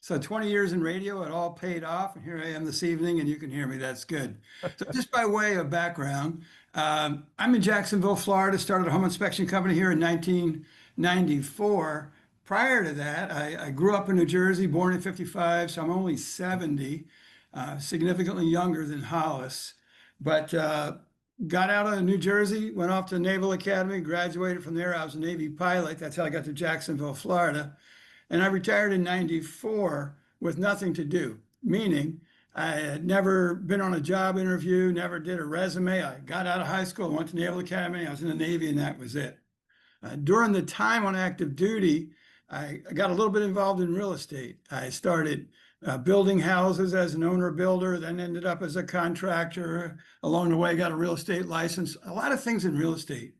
So 20 years in radio, it all paid off. And here I am this evening, and you can hear me. That's good. So just by way of background, I'm in Jacksonville, Florida, started a home inspection company here in 1994. Prior to that, I grew up in New Jersey, born in 55, so I'm only 70, significantly younger than Hollis. But got out of New Jersey, went off to Naval Academy, graduated from there. I was a Navy pilot. That's how I got to Jacksonville, Florida. And I retired in 94 with nothing to do, meaning I had never been on a job interview, never did a resume. I got out of high school, went to Naval Academy, I was in the Navy, and that was it. During the time on active duty, I got a little bit involved in real estate. I started building houses as an owner builder, then ended up as a contractor. Along the way, got a real estate license, a lot of things in real estate.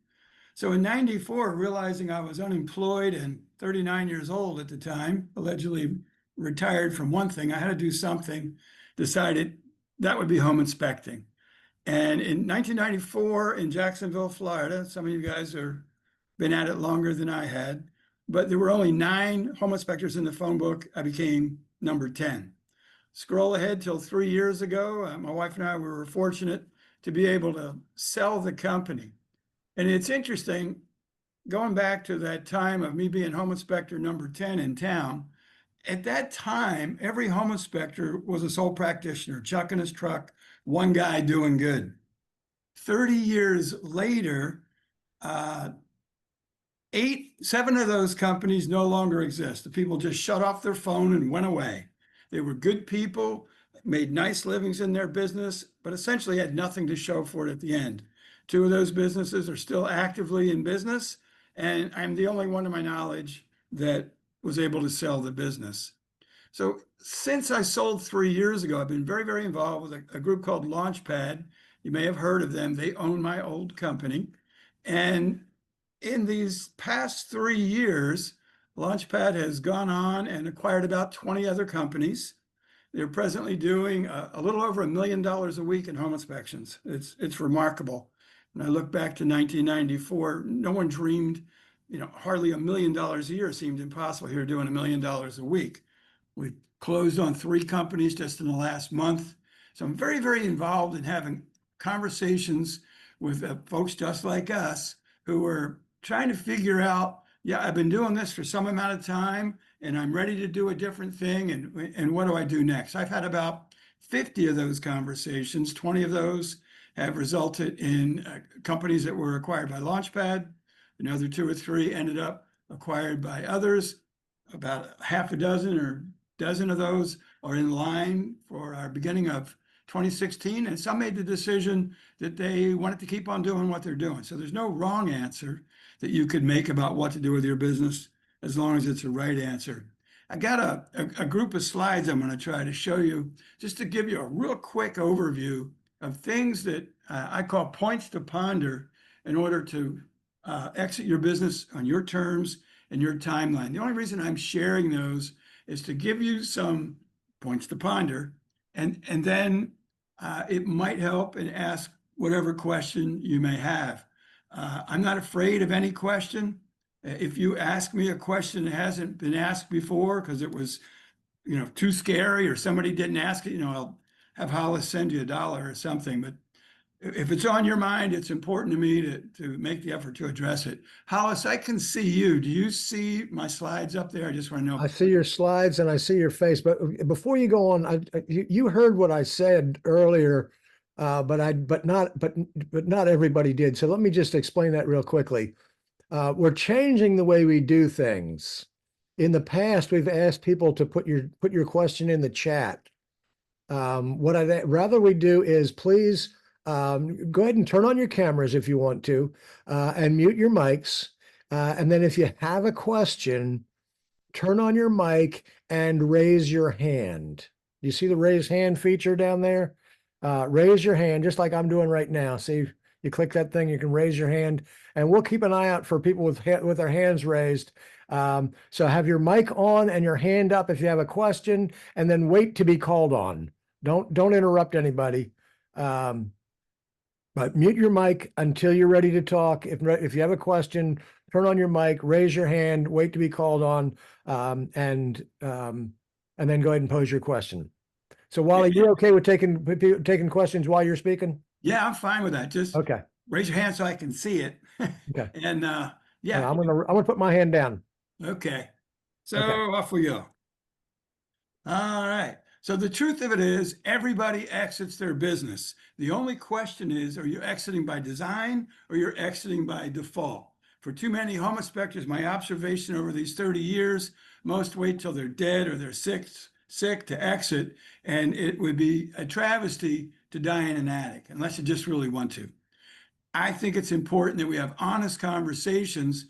So in 94, realizing I was unemployed and 39 years old at the time, allegedly retired from one thing, I had to do something, decided that would be home inspecting. And in 1994 in Jacksonville, Florida, some of you guys have been at it longer than I had, but there were only 9 home inspectors in the phone book. I became number 10. Scroll ahead till 3 years ago, my wife and I were fortunate to be able to sell the company. And it's interesting, going back to that time of me being home inspector number 10 in town, at that time, every home inspector was a sole practitioner, chucking his truck, one guy doing good. 30 years later, 7 of those companies no longer exist. The people just shut off their phone and went away. They were good people, made nice livings in their business, but essentially had nothing to show for it at the end. 2 of those businesses are still actively in business, and I'm the only one to my knowledge that was able to sell the business. So since I sold 3 years ago, I've been very, very involved with a group called Launchpad. You may have heard of them. They own my old company. And in these past 3 years, Launchpad has gone on and acquired about 20 other companies. They're presently doing a little over $1 million a week in home inspections. It's remarkable. When I look back to 1994, no one dreamed, hardly $1 million a year seemed impossible. Here doing $1 million a week. We've closed on 3 companies just in the last month. So I'm very, very involved in having conversations with folks just like us who are trying to figure out, yeah, I've been doing this for some amount of time and I'm ready to do a different thing. And what do I do next? I've had about 50 of those conversations. 20 of those have resulted in companies that were acquired by Launchpad. Another 2 or 3 ended up acquired by others. About half a dozen or dozen of those are in line for our beginning of 2016. And some made the decision that they wanted to keep on doing what they're doing. So there's no wrong answer that you could make about what to do with your business as long as it's a right answer. I got a group of slides I'm going to try to show you just to give you a real quick overview of things that I call points to ponder in order to exit your business on your terms and your timeline. The only reason I'm sharing those is to give you some points to ponder, and then it might help and ask whatever question you may have. I'm not afraid of any question. If you ask me a question that hasn't been asked before because it was, too scary or somebody didn't ask it, I'll have Hollis send you $1 or something. But if it's on your mind, it's important to me to make the effort to address it. Hollis, I can see you. Do you see my slides up there? I just want to know. I see your slides and I see your face. But before you go on, you heard what I said earlier, but not everybody did. So let me just explain that real quickly. We're changing the way we do things. In the past, we've asked people to put your question in the chat. What I'd rather we do is please go ahead and turn on your cameras if you want to, and mute your mics. And then if you have a question, turn on your mic and raise your hand. You see the raise hand feature down there? Raise your hand just like I'm doing right now. See, you click that thing, you can raise your hand, and we'll keep an eye out for people with their hands raised. So have your mic on and your hand up if you have a question, and then wait to be called on. Don't interrupt anybody. But mute your mic until you're ready to talk. If you have a question, turn on your mic, raise your hand, wait to be called on, and and then go ahead and pose your question. So Wally, you're okay with taking questions while you're speaking? Yeah, I'm fine with that. Just Okay. raise your hand so I can see it. Okay. And yeah, I'm gonna put my hand down. okay. So Okay. off we go. All right. So the truth of it is, everybody exits their business. The only question is, are you exiting by design or you're exiting by default? For too many home inspectors, my observation over these 30 years, most wait till they're dead or they're sick to exit, and it would be a travesty to die in an attic, unless you just really want to. I think it's important that we have honest conversations.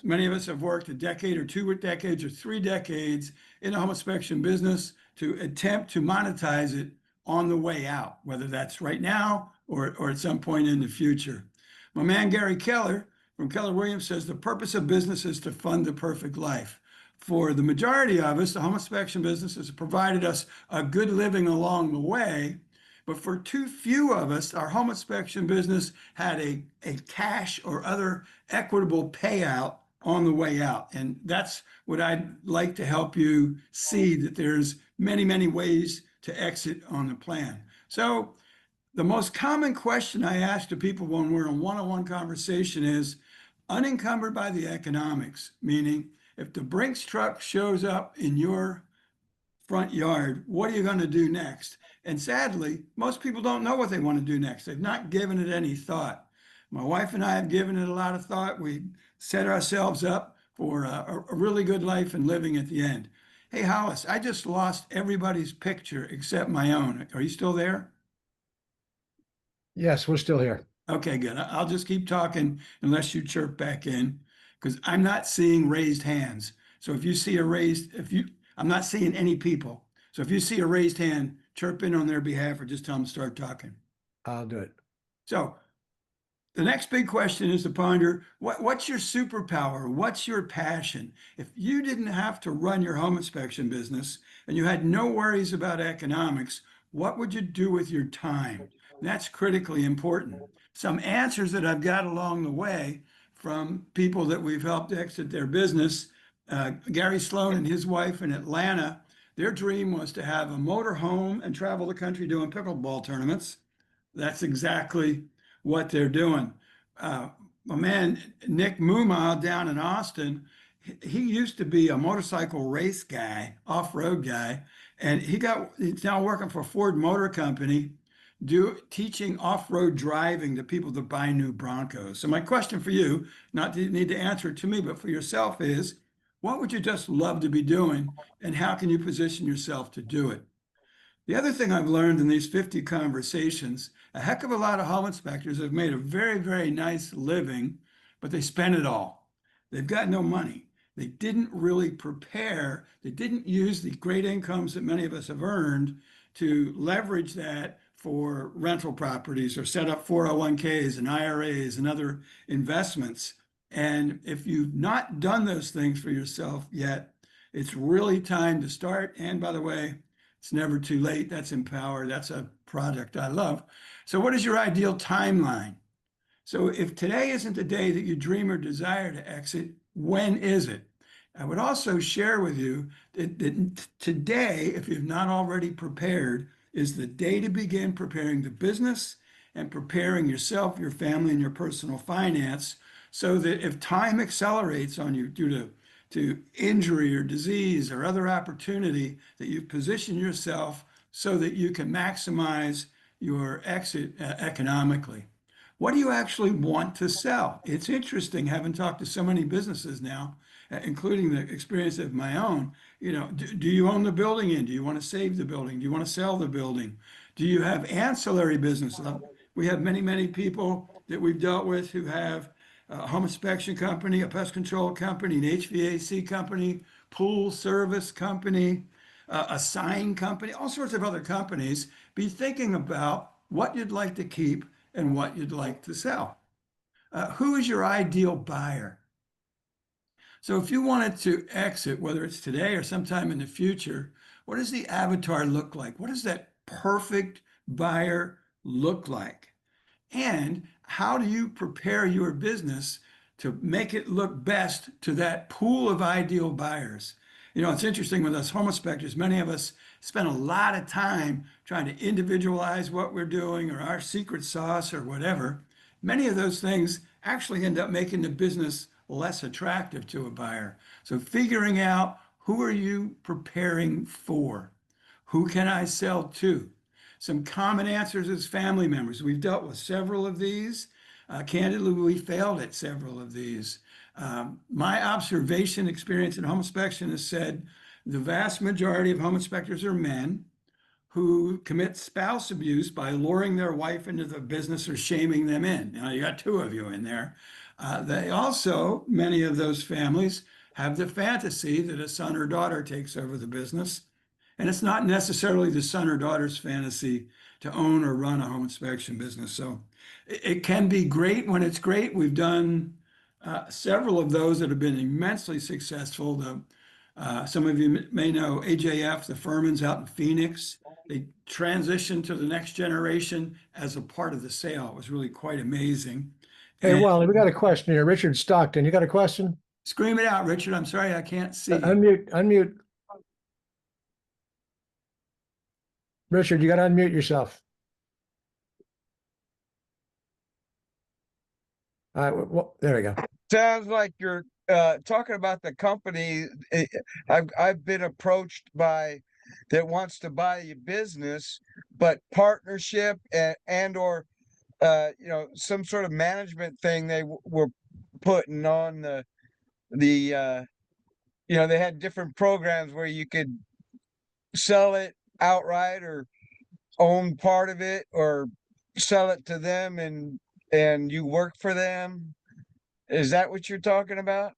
Many of us have worked a decade or 2 decades or 3 decades in the home inspection business to attempt to monetize it on the way out, whether that's right now or at some point in the future. My man Gary Keller from Keller Williams says the purpose of business is to fund the perfect life. For the majority of us, the home inspection business has provided us a good living along the way. But for too few of us, our home inspection business had a cash or other equitable payout on the way out. And that's what I'd like to help you see, that there's many, many ways to exit on the plan. So the most common question I ask to people when we're in one-on-one conversation is unencumbered by the economics, meaning if the Brinks truck shows up in your front yard, what are you going to do next? And sadly, most people don't know what they want to do next. They've not given it any thought. My wife and I have given it a lot of thought. We set ourselves up for a really good life and living at the end. Hey, Hollis, I just lost everybody's picture except my own. Are you still there? Yes, we're still here. Okay, good. I'll just keep talking unless you chirp back in, because I'm not seeing raised hands. So if you see I'm not seeing any people. So if you see a raised hand, chirp in on their behalf or just tell them to start talking. I'll do it. So the next big question is to ponder, what's your superpower? What's your passion? If you didn't have to run your home inspection business and you had no worries about economics, what would you do with your time? That's critically important. Some answers that I've got along the way from people that we've helped exit their business. Gary Sloan and his wife in Atlanta, their dream was to have a motor home and travel the country doing pickleball tournaments. That's exactly what they're doing. My man, Nick Muma down in Austin, he used to be a motorcycle race guy, off-road guy, and he's now working for Ford Motor Company, teaching off-road driving to people that buy new Broncos. So my question for you, not that you need to answer it to me, but for yourself is, what would you just love to be doing, and how can you position yourself to do it? The other thing I've learned in these 50 conversations, a heck of a lot of home inspectors have made a very, very nice living, but they spent it all. They've got no money. They didn't really prepare. They didn't use the great incomes that many of us have earned to leverage that for rental properties or set up 401ks and IRAs and other investments. And if you've not done those things for yourself yet, it's really time to start. And by the way, it's never too late. That's Empower. That's a product I love. So what is your ideal timeline? So if today isn't the day that you dream or desire to exit, when is it? I would also share with you that today, if you've not already prepared, is the day to begin preparing the business and preparing yourself, your family, and your personal finance, so that if time accelerates on you due to injury or disease or other opportunity, that you position yourself so that you can maximize your exit economically. What do you actually want to sell? It's interesting, having talked to so many businesses now, including the experience of my own. Do you own the building in? Do you want to save the building? Do you want to sell the building? Do you have ancillary business? We have many, many people that we've dealt with who have a home inspection company, a pest control company, an HVAC company, pool service company, a sign company, all sorts of other companies. Be thinking about what you'd like to keep and what you'd like to sell. Who is your ideal buyer? So if you wanted to exit, whether it's today or sometime in the future, what does the avatar look like? What does that perfect buyer look like? And how do you prepare your business to make it look best to that pool of ideal buyers? You know, it's interesting with us home inspectors, many of us spend a lot of time trying to individualize what we're doing or our secret sauce or whatever. Many of those things actually end up making the business less attractive to a buyer. So figuring out, who are you preparing for? Who can I sell to? Some common answers is family members. We've dealt with several of these. Candidly, we failed at several of these. My observation experience in home inspection has said the vast majority of home inspectors are men who commit spouse abuse by luring their wife into the business or shaming them in. Now, you got two of you in there. They also, many of those families, have the fantasy that a son or daughter takes over the business. And it's not necessarily the son or daughter's fantasy to own or run a home inspection business. So it can be great when it's great. We've done several of those that have been immensely successful. Some of you may know AJF, the Furmans out in Phoenix. They transitioned to the next generation as a part of the sale. It was really quite amazing. Hey, And Wally, we got a question here. Richard Stockton, you got a question? scream it out, Richard. I'm sorry, I can't see you. Unmute. Richard, you got to unmute yourself. All right, well, there we go. Sounds like you're talking about the company. I've been approached by that wants to buy your business, but partnership and or you know, some sort of management thing they were putting on the you know, they had different programs where you could sell it outright or own part of it or sell it to them and you work for them. Is that what you're talking about?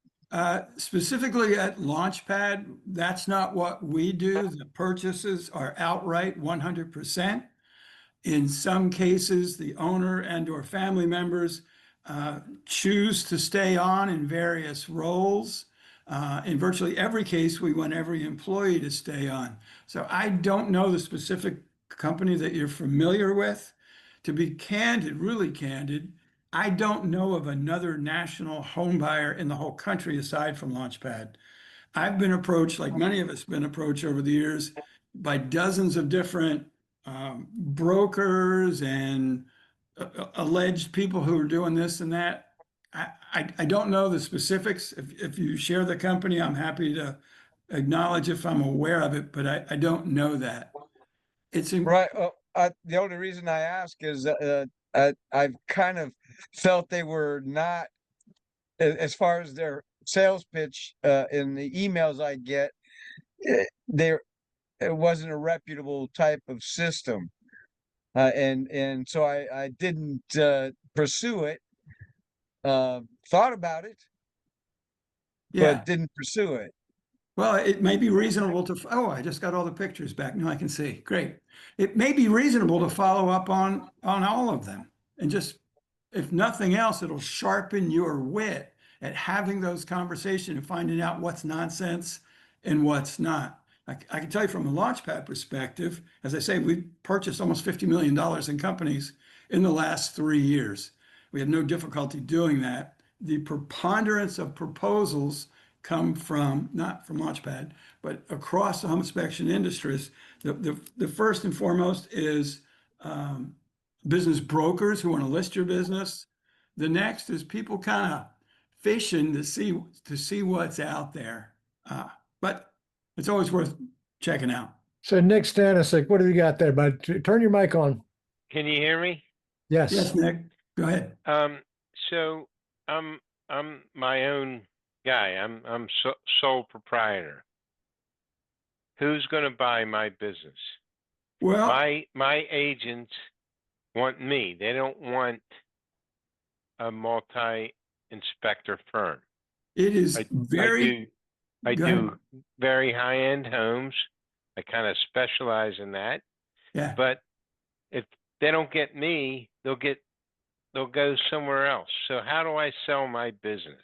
Specifically at Launchpad, that's not what we do. The purchases are outright 100%. In some cases, the owner and or family members choose to stay on in various roles. In virtually every case, we want every employee to stay on. So I don't know the specific company that you're familiar with. To be candid, really candid, I don't know of another national home buyer in the whole country aside from Launchpad. I've been approached, like many of us been approached over the years, by dozens of different brokers and alleged people who are doing this and that. I don't know the specifics. If you share the company, I'm happy to acknowledge if I'm aware of it, but I don't know that. It's Right. The only reason I ask is I've kind of felt they were not, as far as their sales pitch in the emails I get, there it wasn't a reputable type of system, and so I didn't pursue it. Thought about it, yeah. but didn't pursue it. Well, it may be reasonable to, oh, I just got all the pictures back. Now I can see. Great. It may be reasonable to follow up on all of them. And just, if nothing else, it'll sharpen your wit at having those conversations and finding out what's nonsense and what's not. I can tell you from a Launchpad perspective, as I say, we've purchased almost $50 million in companies in the last 3 years. We have no difficulty doing that. The preponderance of proposals come from, not from Launchpad, but across the home inspection industries. The first and foremost is business brokers who want to list your business. The next is people kind of fishing to see what's out there. But it's always worth checking out. So Nick Stanisic, what have you got there, bud? Turn your mic on. Can you hear me? Yes. Yes, Nick, go ahead. So I'm my own guy. I'm sole proprietor. Who's going to buy my business? Well, My agents want me. They don't want a multi-inspector firm. it is I very, I go ahead. do very high-end homes. I kind of specialize in that. Yeah. But if they don't get me, they'll go somewhere else. So how do I sell my business?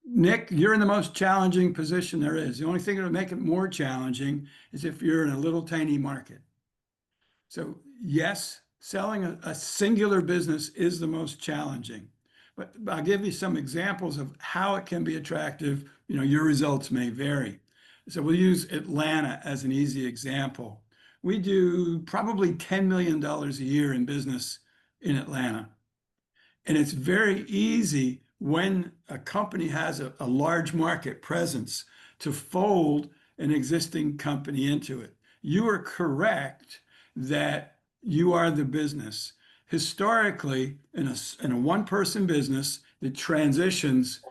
Nick, you're in the most challenging position there is. The only thing that would make it more challenging is if you're in a little tiny market. So yes, selling a singular business is the most challenging. But I'll give you some examples of how it can be attractive. You know, your results may vary. So we'll use Atlanta as an easy example. We do probably $10 million a year in business in Atlanta. And it's very easy when a company has a large market presence to fold an existing company into it. You are correct that you are the business. Historically, in a one-person business that transitions,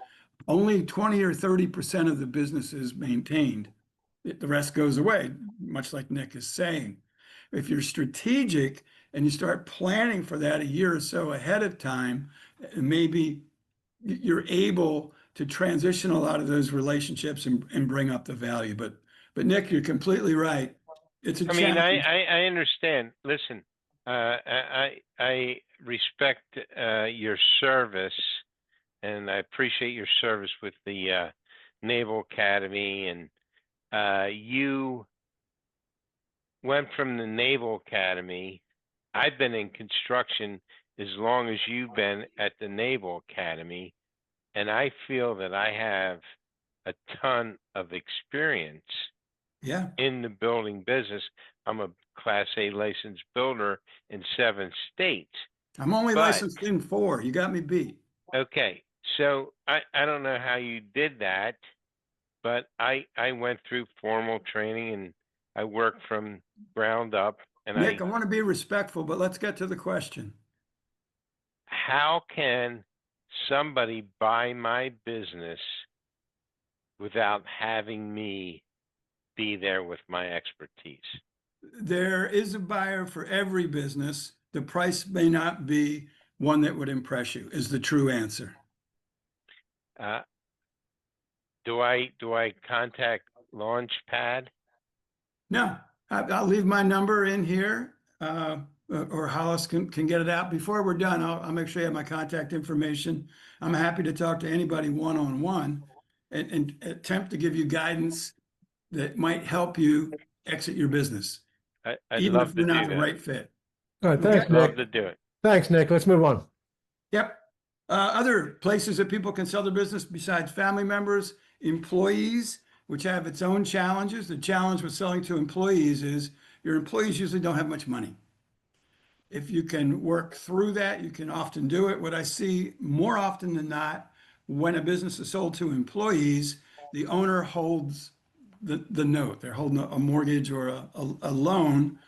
only 20 or 30% of the business is maintained. The rest goes away, much like Nick is saying. If you're strategic and you start planning for that a year or so ahead of time, maybe you're able to transition a lot of those relationships and bring up the value. But Nick, you're completely right. It's a I mean, challenge. I understand. Listen, I respect your service, and I appreciate your service with the Naval Academy, and you went from the Naval Academy. I've been in construction as long as you've been at the Naval Academy, and I feel that I have a ton of experience Yeah, in the building business. I'm a Class A licensed builder in 7 states. I'm only But licensed in 4. You got me beat. okay, so I don't know how you did that, but I went through formal training and I worked from ground up. And Nick, I want to be respectful, but let's get to the question. how can somebody buy my business without having me be there with my expertise? There is a buyer for every business. The price may not be one that would impress you, is the true answer. Uh, do I contact Launchpad? No, I'll leave my number in here, or Hollis can get it out. Before we're done, I'll make sure you have my contact information. I'm happy to talk to anybody one-on-one and attempt to give you guidance that might help you exit your business, I'd even if love to we're not do the that. right fit. All right, Okay. thanks, Love Nick. to do it. Thanks, Nick. Let's move on. Yep. Other places that people can sell their business besides family members, employees, which have its own challenges. The challenge with selling to employees is your employees usually don't have much money. If you can work through that, you can often do it. What I see more often than not, when a business is sold to employees, the owner holds the note. They're holding a mortgage or a loan.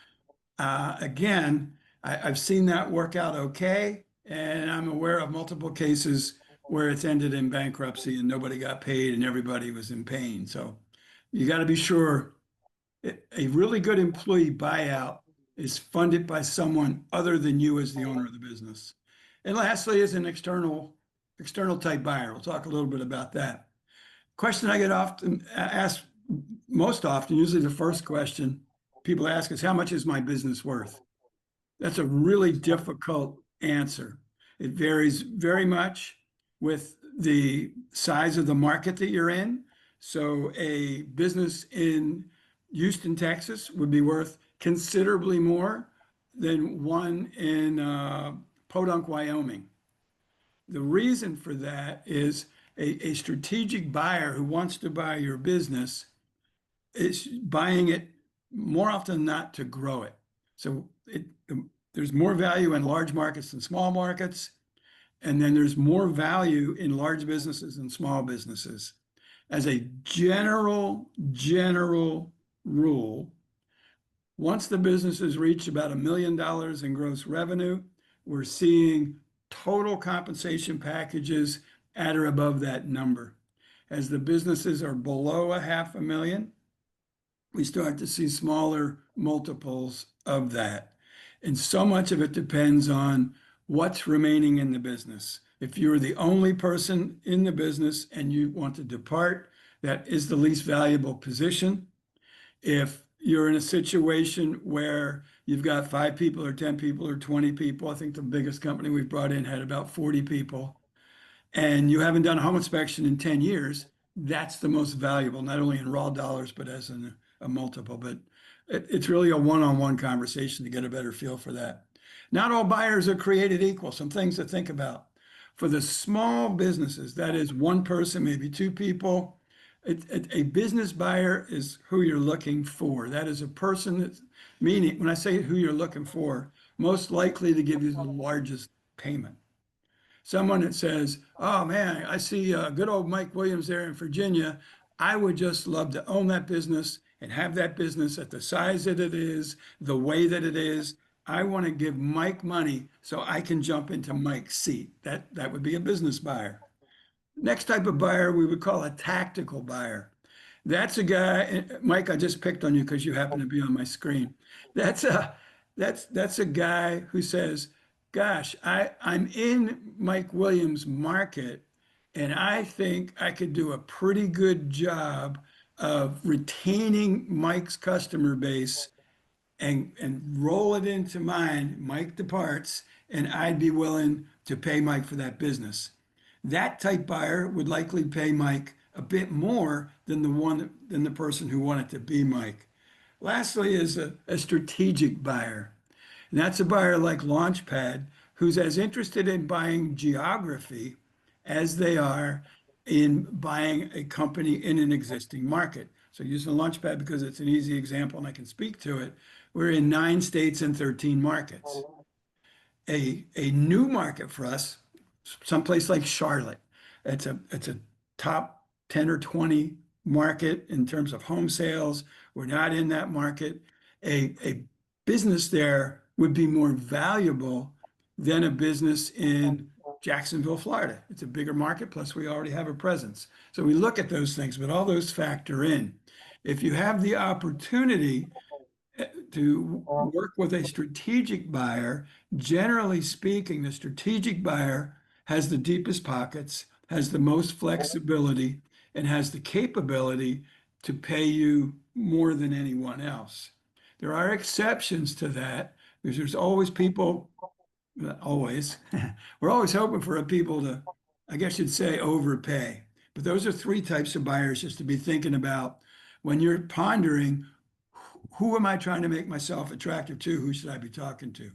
Again, I've seen that work out okay, and I'm aware of multiple cases where it's ended in bankruptcy and nobody got paid and everybody was in pain. So you got to be sure a really good employee buyout is funded by someone other than you as the owner of the business. And lastly is an external type buyer. We'll talk a little bit about that. Question I get often asked most often, usually the first question people ask is, how much is my business worth? That's a really difficult answer. It varies very much with the size of the market that you're in. So a business in Houston, Texas would be worth considerably more than one in Podunk, Wyoming. The reason for that is a strategic buyer who wants to buy your business is buying it more often than not to grow it. So there's more value in large markets than small markets. And then there's more value in large businesses than small businesses. As a general rule, once the businesses reach about $1 million in gross revenue, we're seeing total compensation packages at or above that number. As the businesses are below $500,000, we start to see smaller multiples of that. And so much of it depends on what's remaining in the business. If you're the only person in the business and you want to depart, that is the least valuable position. If you're in a situation where you've got 5 people or 10 people or 20 people, I think the biggest company we've brought in had about 40 people, and you haven't done a home inspection in 10 years, that's the most valuable, not only in raw dollars, but as a multiple. But it's really a one-on-one conversation to get a better feel for that. Not all buyers are created equal. Some things to think about. For the small businesses, that is one person, maybe 2 people, A business buyer is who you're looking for. That is a person that's, meaning, when I say who you're looking for, most likely to give you the largest payment. Someone that says, oh man, I see good old Mike Williams there in Virginia. I would just love to own that business and have that business at the size that it is, the way that it is. I want to give Mike money so I can jump into Mike's seat. That would be a business buyer. Next type of buyer we would call a tactical buyer. That's a guy, Mike, I just picked on you because you happen to be on my screen. That's a that's a guy who says, gosh, I'm in Mike Williams' market, and I think I could do a pretty good job of retaining Mike's customer base and roll it into mine. Mike departs, and I'd be willing to pay Mike for that business. That type buyer would likely pay Mike a bit more than the person who wanted to be Mike. Lastly is a strategic buyer. And that's a buyer like Launchpad who's as interested in buying geography as they are in buying a company in an existing market. So using Launchpad because it's an easy example and I can speak to it. We're in 9 states and 13 markets. A new market for us, someplace like Charlotte. It's a top 10 or 20 market in terms of home sales. We're not in that market. A business there would be more valuable than a business in Jacksonville, Florida. It's a bigger market, plus we already have a presence. So we look at those things, but all those factor in. If you have the opportunity to work with a strategic buyer, generally speaking, the strategic buyer has the deepest pockets, has the most flexibility, and has the capability to pay you more than anyone else. There are exceptions to that because there's always people, always, we're always hoping for people to, I guess you'd say, overpay. But those are 3 types of buyers just to be thinking about when you're pondering, who am I trying to make myself attractive to? Who should I be talking to?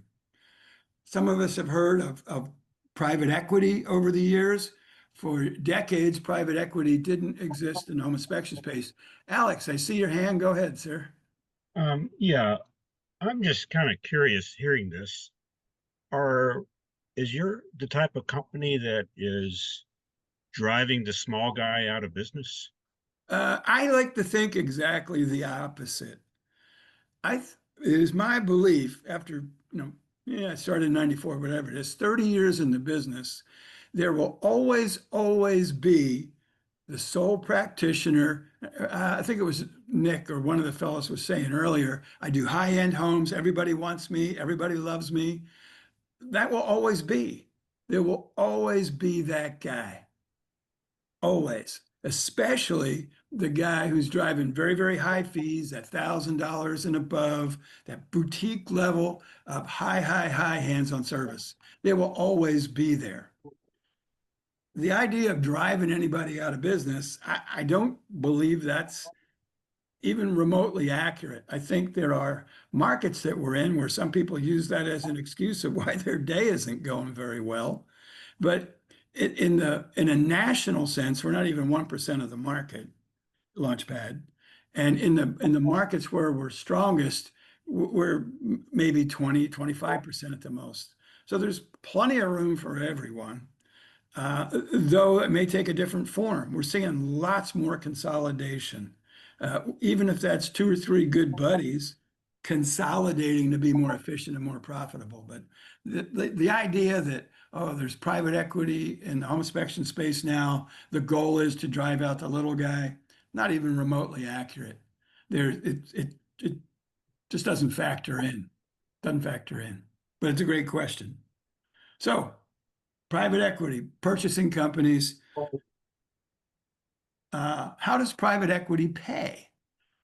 Some of us have heard of private equity over the years. For decades, private equity didn't exist in the home inspection space. Alex, I see your hand. Go ahead, sir. Yeah, I'm just kind of curious hearing this. Is your the type of company that is driving the small guy out of business? I like to think exactly the opposite. It is my belief after, I started in 94, whatever it is, 30 years in the business, there will always be the sole practitioner. I think it was Nick or one of the fellows was saying earlier, I do high-end homes. Everybody wants me. Everybody loves me. That will always be. There will always be that guy. Always. Especially the guy who's driving very, very high fees, at $1,000 and above, that boutique level of high hands-on service. They will always be there. The idea of driving anybody out of business, I don't believe that's even remotely accurate. I think there are markets that we're in where some people use that as an excuse of why their day isn't going very well. But in a national sense, we're not even 1% of the market, Launchpad. And in the markets where we're strongest, we're maybe 20, 25% at the most. So there's plenty of room for everyone. Though it may take a different form. We're seeing lots more consolidation. Even if that's 2 or 3 good buddies consolidating to be more efficient and more profitable. But the idea that, oh, there's private equity in the home inspection space now, the goal is to drive out the little guy, not even remotely accurate. It just doesn't factor in. Doesn't factor in. But it's a great question. So, private equity, purchasing companies. How does private equity pay?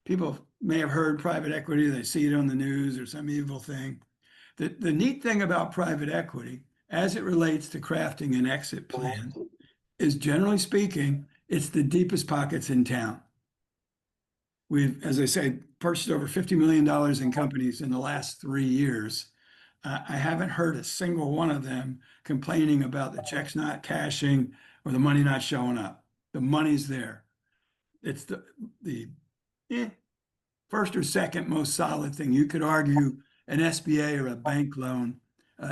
People may have heard private equity, they see it on the news or some evil thing. The neat thing about private equity, as it relates to crafting an exit plan, is generally speaking, it's the deepest pockets in town. We've, as I say, purchased over $50 million in companies in the last 3 years. I haven't heard a single one of them complaining about the checks not cashing or the money not showing up. The money's there. It's the first or second most solid thing. You could argue an SBA or a bank loan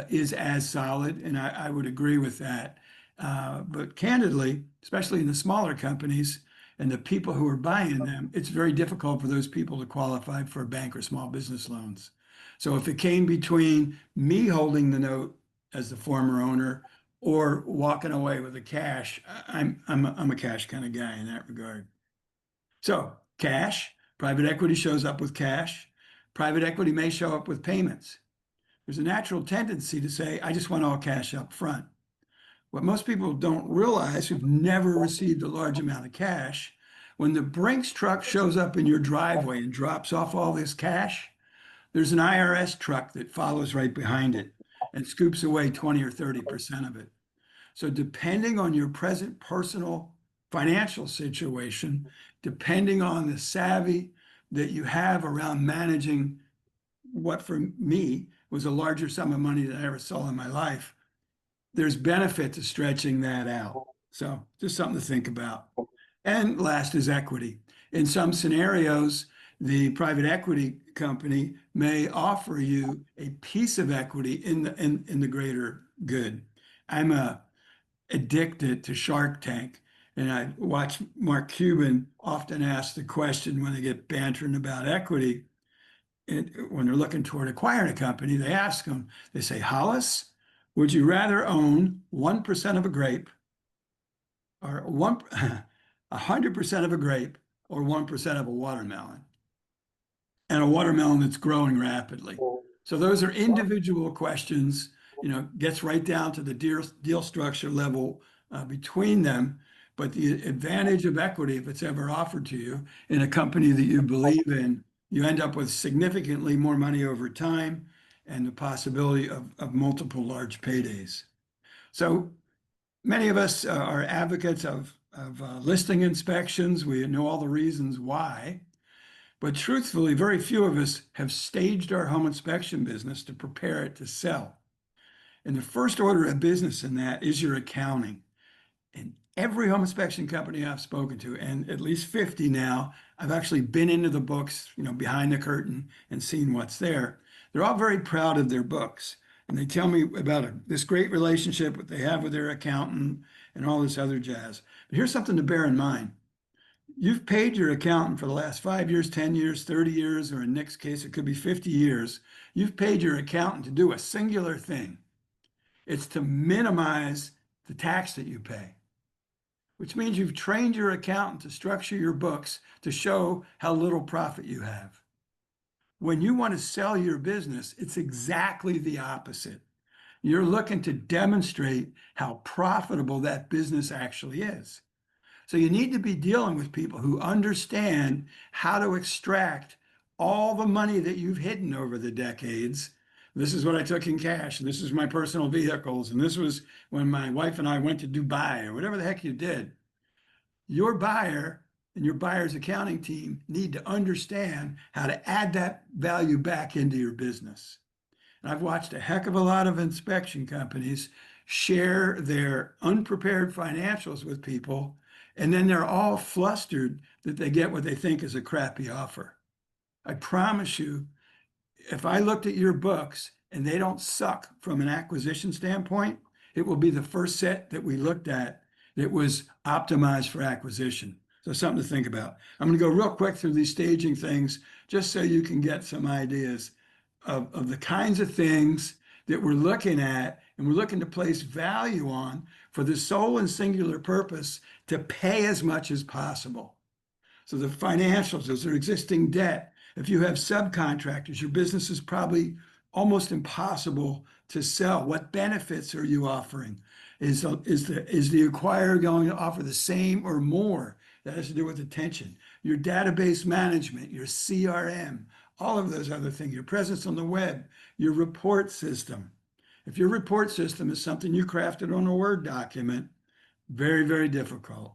is as solid, and I would agree with that. But candidly, especially in the smaller companies and the people who are buying them, it's very difficult for those people to qualify for bank or small business loans. So if it came between me holding the note as the former owner or walking away with the cash, I'm a cash kind of guy in that regard. So cash, private equity shows up with cash. Private equity may show up with payments. There's a natural tendency to say, I just want all cash up front. What most people don't realize who've never received a large amount of cash, when the Brinks truck shows up in your driveway and drops off all this cash, there's an IRS truck that follows right behind it and scoops away 20 or 30% of it. So depending on your present personal financial situation, depending on the savvy that you have around managing what for me was a larger sum of money than I ever saw in my life, there's benefit to stretching that out. So just something to think about. And last is equity. In some scenarios, the private equity company may offer you a piece of equity in the greater good. I'm addicted to Shark Tank, and I watch Mark Cuban often ask the question when they get bantering about equity. When they're looking toward acquiring a company, they ask them, they say, Hollis, would you rather own 1% of a grape or 100% of a grape or 1% of a watermelon? And a watermelon that's growing rapidly. So those are individual questions, gets right down to the deal structure level between them. But the advantage of equity, if it's ever offered to you in a company that you believe in, you end up with significantly more money over time and the possibility of multiple large paydays. So many of us are advocates of listing inspections. We know all the reasons why. But truthfully, very few of us have staged our home inspection business to prepare it to sell. And the first order of business in that is your accounting. And every home inspection company I've spoken to, and at least 50 now, I've actually been into the books, behind the curtain and seen what's there. They're all very proud of their books. And they tell me about this great relationship that they have with their accountant and all this other jazz. But here's something to bear in mind. You've paid your accountant for the last 5 years, 10 years, 30 years, or in Nick's case, it could be 50 years. You've paid your accountant to do a singular thing. It's to minimize the tax that you pay, which means you've trained your accountant to structure your books to show how little profit you have. When you want to sell your business, it's exactly the opposite. You're looking to demonstrate how profitable that business actually is. So you need to be dealing with people who understand how to extract all the money that you've hidden over the decades. This is what I took in cash, and this is my personal vehicles, and this was when my wife and I went to Dubai, or whatever the heck you did. Your buyer and your buyer's accounting team need to understand how to add that value back into your business. And I've watched a heck of a lot of inspection companies share their unprepared financials with people, and then they're all flustered that they get what they think is a crappy offer. I promise you, if I looked at your books and they don't suck from an acquisition standpoint, it will be the first set that we looked at that was optimized for acquisition. So something to think about. I'm going to go real quick through these staging things just so you can get some ideas of the kinds of things that we're looking at and we're looking to place value on for the sole and singular purpose to pay as much as possible. So the financials, is there existing debt? If you have subcontractors, your business is probably almost impossible to sell. What benefits are you offering? Is the acquirer going to offer the same or more? That has to do with attention. Your database management, your CRM, all of those other things, your presence on the web, your report system. If your report system is something you crafted on a Word document, very, very difficult.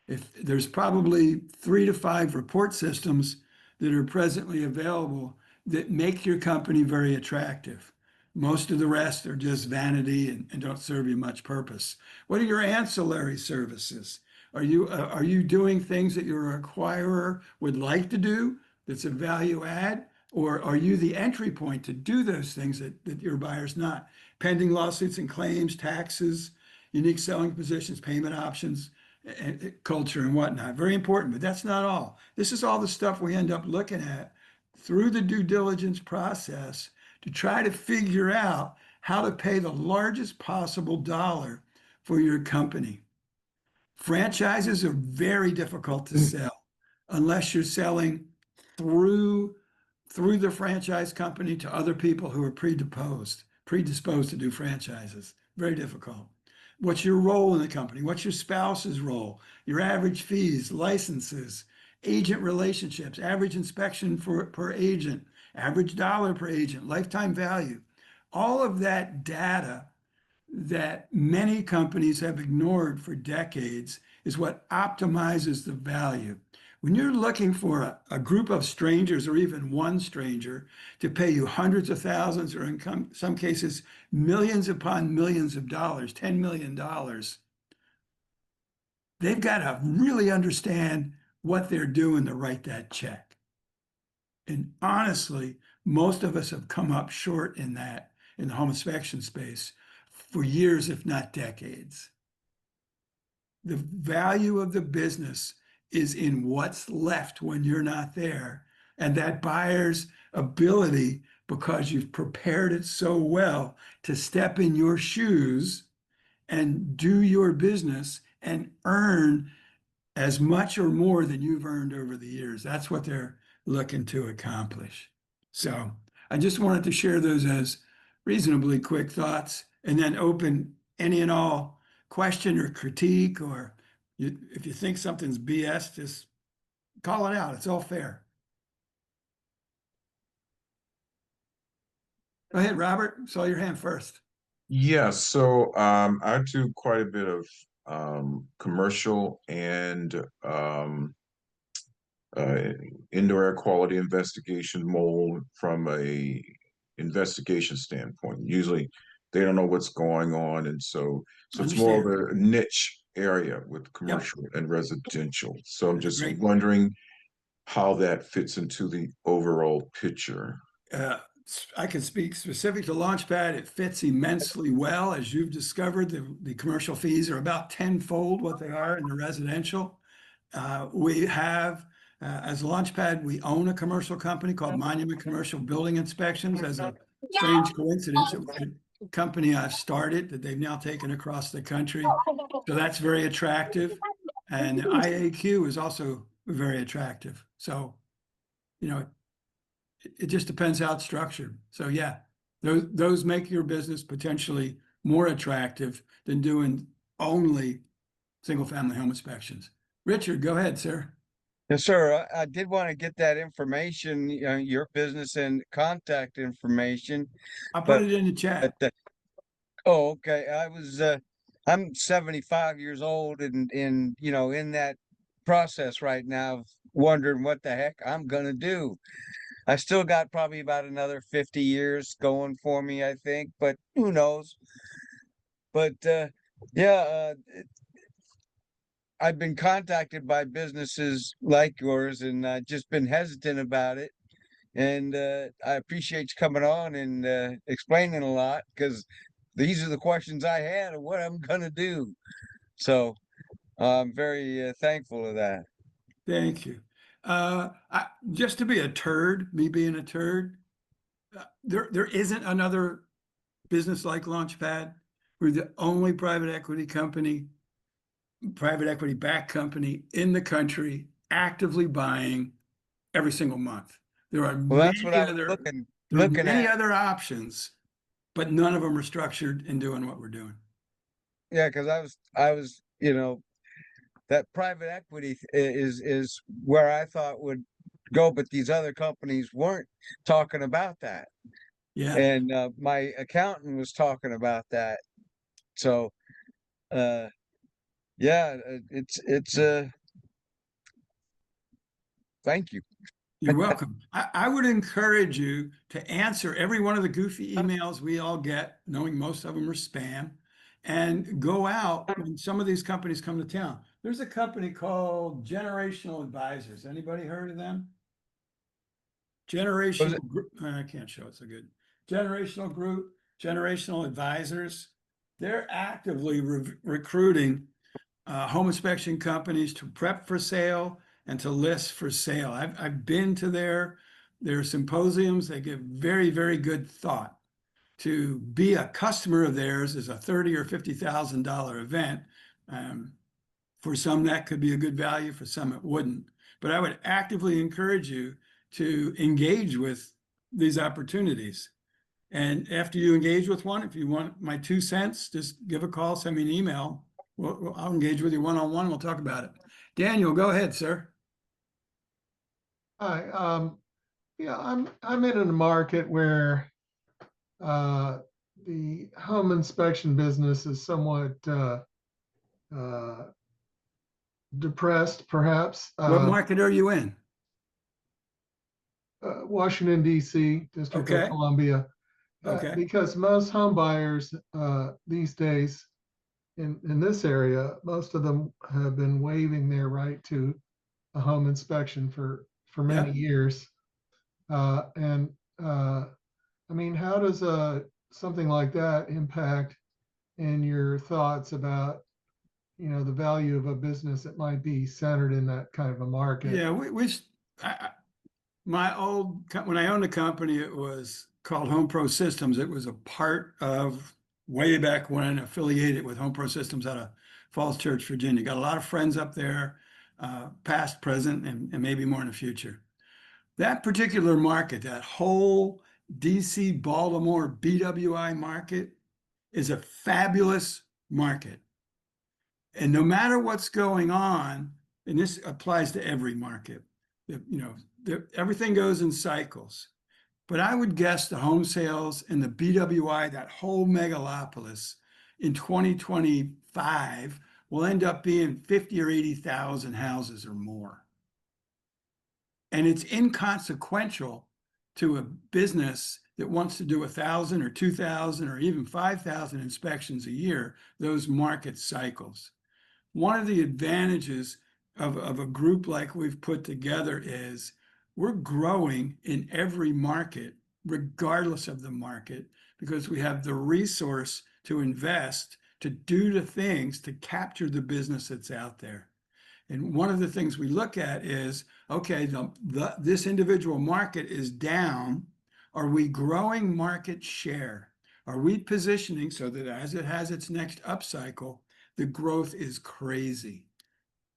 If there's probably 3 to 5 report systems that are presently available that make your company very attractive. Most of the rest are just vanity and don't serve you much purpose. What are your ancillary services? Are you doing things that your acquirer would like to do that's a value add? Or are you the entry point to do those things that your buyer's not? Pending lawsuits and claims, taxes, unique selling positions, payment options, culture and whatnot. Very important, but that's not all. This is all the stuff we end up looking at through the due diligence process to try to figure out how to pay the largest possible dollar for your company. Franchises are very difficult to sell unless you're selling through the franchise company to other people who are predisposed to do franchises. Very difficult. What's your role in the company? What's your spouse's role? Your average fees, licenses, agent relationships, average inspection per agent, average dollar per agent, lifetime value. All of that data that many companies have ignored for decades is what optimizes the value. When you're looking for a group of strangers or even one stranger to pay you hundreds of thousands or in some cases millions upon millions of dollars, $10 million, they've got to really understand what they're doing to write that check. And honestly, most of us have come up short in that in the home inspection space for years, if not decades. The value of the business is in what's left when you're not there. And that buyer's ability, because you've prepared it so well, to step in your shoes and do your business and earn as much or more than you've earned over the years. That's what they're looking to accomplish. So I just wanted to share those as reasonably quick thoughts and then open any and all question or critique, or if you think something's BS, just call it out. It's all fair. Go ahead, Robert. Saw your hand first. Yes, so I do quite a bit of commercial and indoor air quality investigation, mold from a investigation standpoint. Usually they don't know what's going on, and so it's more of a niche area with commercial and residential. So I'm just wondering how that fits into the overall picture. I can speak specific to Launchpad. It fits immensely well. As you've discovered, the commercial fees are about tenfold what they are in the residential. We have, as Launchpad, we own a commercial company called Monument Commercial Building Inspections. As a strange coincidence, it was a company I started that they've now taken across the country. So that's very attractive. And IAQ is also very attractive. So, you know, it just depends how it's structured. So yeah, those make your business potentially more attractive than doing only single family home inspections. Richard, go ahead, sir. Yes, sir. I did want to get that information, your business and contact information. I'll put it in the chat. Oh, okay. I'm 75 years old and in that process right now, wondering what the heck I'm gonna do. I still got probably about another 50 years going for me, I think, but who knows? But I've been contacted by businesses like yours, and I've just been hesitant about it. And I appreciate you coming on and explaining a lot, because these are the questions I had of what I'm gonna do. So I'm very thankful of that. Thank you. Just to be a turd, me being a turd, there isn't another business like Launchpad. We're the only private equity backed company in the country actively buying every single month. There are that's what I was looking many at. other options, but none of them are structured in doing what we're doing. Yeah, because I was, that private equity is where I thought would go, but these other companies weren't talking about that. Yeah. And my accountant was talking about that. So it's thank you. You're welcome. I would encourage you to answer every one of the goofy emails we all get, knowing most of them are spam, and go out when some of these companies come to town. There's a company called Generational Advisors. Anybody heard of them? Generational Group, I can't show it so good. Generational Group, Generational Advisors. They're actively recruiting home inspection companies to prep for sale and to list for sale. I've been to their symposiums. They give very, very good thought. To be a customer of theirs is a $30,000 or $50,000 event. For some, that could be a good value. For some, it wouldn't. But I would actively encourage you to engage with these opportunities. And after you engage with one, if you want my 2 cents, just give a call, send me an email. I'll engage with you one-on-one. We'll talk about it. Daniel, go ahead, sir. Hi, yeah, I'm in a market where the home inspection business is somewhat depressed, perhaps. What market are you in? Washington, D.C., District Okay. of Columbia. Okay. Because most home buyers these days in this area, most of them have been waiving their right to a home inspection for many years. I mean, how does something like that impact in your thoughts about, you know, the value of a business that might be centered in that kind of a market? Yeah, when I owned a company, it was called HomePro Systems. It was a part of way back when, affiliated with HomePro Systems out of Falls Church, Virginia. Got a lot of friends up there, past, present, and maybe more in the future. That particular market, that whole DC, Baltimore, BWI market is a fabulous market. And no matter what's going on, and this applies to every market, everything goes in cycles. But I would guess the home sales and the BWI, that whole megalopolis in 2025 will end up being 50 or 80,000 houses or more. And it's inconsequential to a business that wants to do 1,000 or 2,000 or even 5,000 inspections a year, those market cycles. One of the advantages of a group like we've put together is we're growing in every market, regardless of the market, because we have the resource to invest, to do the things to capture the business that's out there. And one of the things we look at is, okay, this individual market is down. Are we growing market share? Are we positioning so that as it has its next upcycle, the growth is crazy?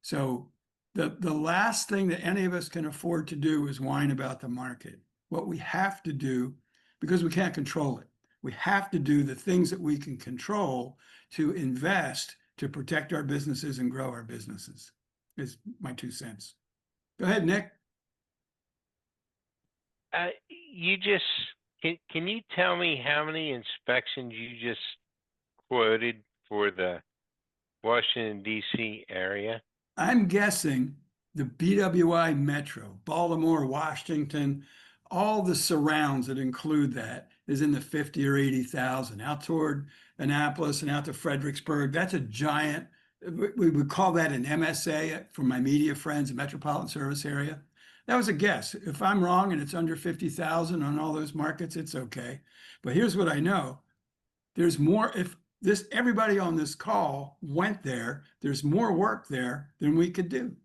So the last thing that any of us can afford to do is whine about the market. What we have to do, because we can't control it, we have to do the things that we can control to invest, to protect our businesses and grow our businesses. Is my 2 cents. Go ahead, Nick. Can you tell me how many inspections you just quoted for the Washington, D.C. area? I'm guessing the BWI Metro, Baltimore, Washington, all the surrounds that include that is in the 50 or 80,000. Out toward Annapolis and out to Fredericksburg, that's a giant. We would call that an MSA for my media friends, a metropolitan service area. That was a guess. If I'm wrong and it's under 50,000 on all those markets, it's okay. But here's what I know. There's more, if everybody on this call went there, there's more work there than we could do.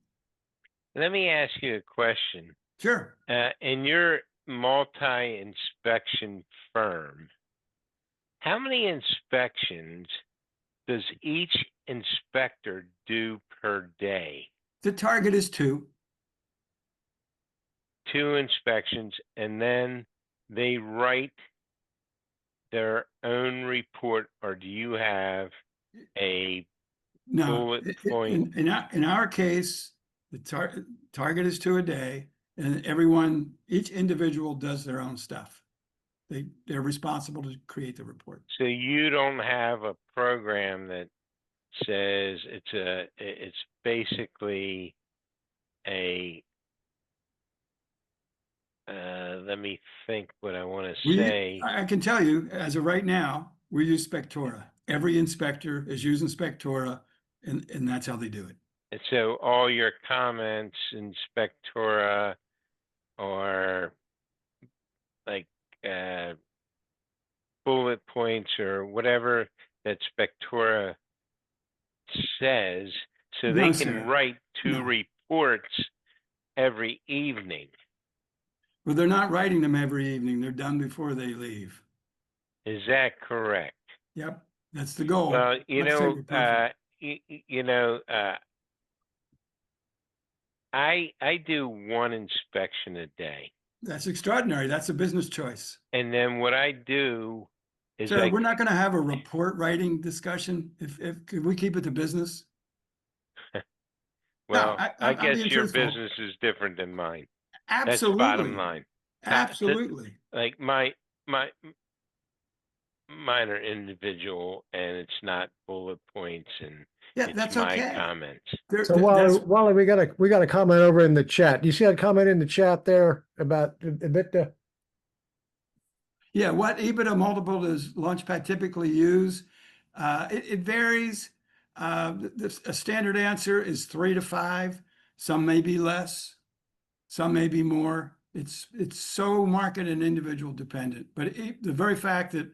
Let me ask you a question. Sure. In your multi-inspection firm, how many inspections does each inspector do per day? The target is 2. 2 inspections, and then they write their own report, or do you have a bullet point? In our case, the target is 2 a day, and each individual does their own stuff. They're responsible to create the report. So you don't have a program that says it's basically a let me think what I want to say. I can tell you, as of right now, we use Spectora. Every inspector is using Spectora, and that's how they do it. And so all your comments, Inspectora, or like bullet points or whatever that Spectora says, so No, they can sir. write two No. reports every evening. Well, they're not writing them every evening. They're done before they leave. Is that correct? Yep, that's the goal. Well, you Let's say know, we're perfect. I do one inspection a day, That's extraordinary. That's a business choice. and then what I do is Sir, we're not going to have a report writing discussion. Could we keep it to business? well, No, I I'm guess being your truthful. business is different than mine. That's bottom Absolutely. line. Absolutely. Like mine are individual, and it's not bullet points, and Yeah, it's that's my okay. comments. So Wally, we got a comment over in the chat. You see that comment in the chat there about EBITDA? Yeah, what EBITDA multiple does Launchpad typically use? It varies. A standard answer is 3 to 5. Some may be less, some may be more. It's so market and individual dependent. But the very fact that